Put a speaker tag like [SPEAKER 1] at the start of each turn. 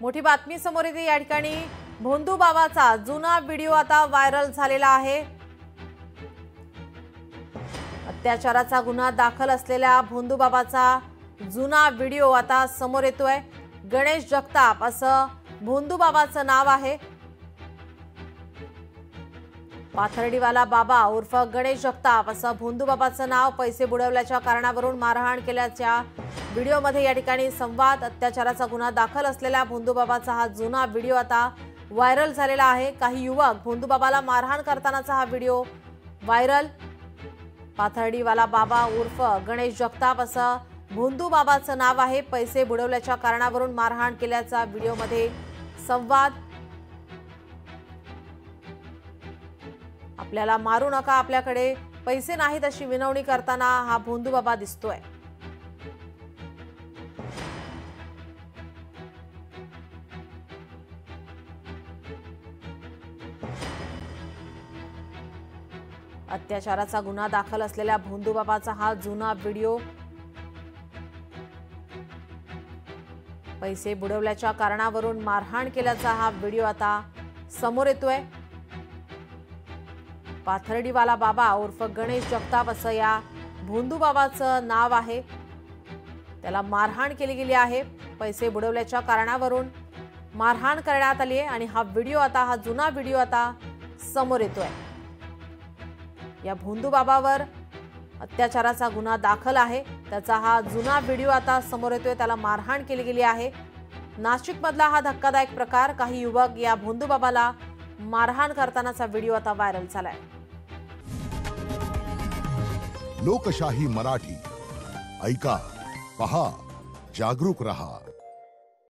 [SPEAKER 1] मोठी बातमी समोर येते। या ठिकाणी भोंदू बाबाचा जुना व्हिडिओ आता व्हायरल झालेला आहे। अत्याचाराचा गुन्हा दाखल असलेल्या भोंदू बाबाचा जुना व्हिडिओ आता समोर येतोय। गणेश जगताप असं भोंदू बाबाचं नाव आहे। पाथर्डीवाला बाबा उर्फ गणेश जगताप असं भोंदू बाबाचं नाव। पैसे बुडवल्याच्या कारणावरून मारहाण केल्याच्या व्हिडिओमध्ये या ठिकाणी संवाद। अत्याचाराचा गुन्हा दाखल असलेल्या भोंदू बाबाचा हा जुना व्हिडिओ आता व्हायरल झालेला आहे। काही युवक भोंदू बाबाला मारहाण करतानाचा हा व्हिडिओ व्हायरल। पाथर्डीवाला बाबा उर्फ गणेश जगताप असं भोंदू बाबाचं नाव आहे। पैसे बुडवल्याच्या कारणावरून मारहाण केल्याचा व्हिडिओमध्ये संवाद। आपल्याला मारू नका, आपल्याकडे पैसे नाहीत अशी विनवणी करताना हा भोंदू बाबा दिसतोय। अत्याचाराचा गुन्हा दाखल असलेल्या भोंदू बाबाचा हा जुना व्हिडिओ। पैसे बुडवल्याच्या कारणावरून मारहाण केल्याचा हा व्हिडिओ आता समोर येतोय। पाथर्डीवाला बाबा उर्फ गणेश जगताप असं या भोंदू बाबाचं नाव आहे। त्याला मारहाण केली गेली आहे। पैसे बुडवल्याच्या कारणावरून मारहाण करण्यात आली आहे आणि हा व्हिडिओ आता हा जुना व्हिडिओ आता समोर येतोय। या भोंदू बाबावर अत्याचाराचा गुन्हा दाखल आहे। त्याचा हा जुना व्हिडिओ आता समोर येतोय। त्याला मारहाण केली गेली आहे। नाशिकमधला हा धक्कादायक प्रकार। काही युवक या भोंदू बाबाला मारहाण करतानाचा व्हिडिओ आता व्हायरल झालाय।
[SPEAKER 2] लोकशाही मराठी ऐका, पहा, जागरूक रहा।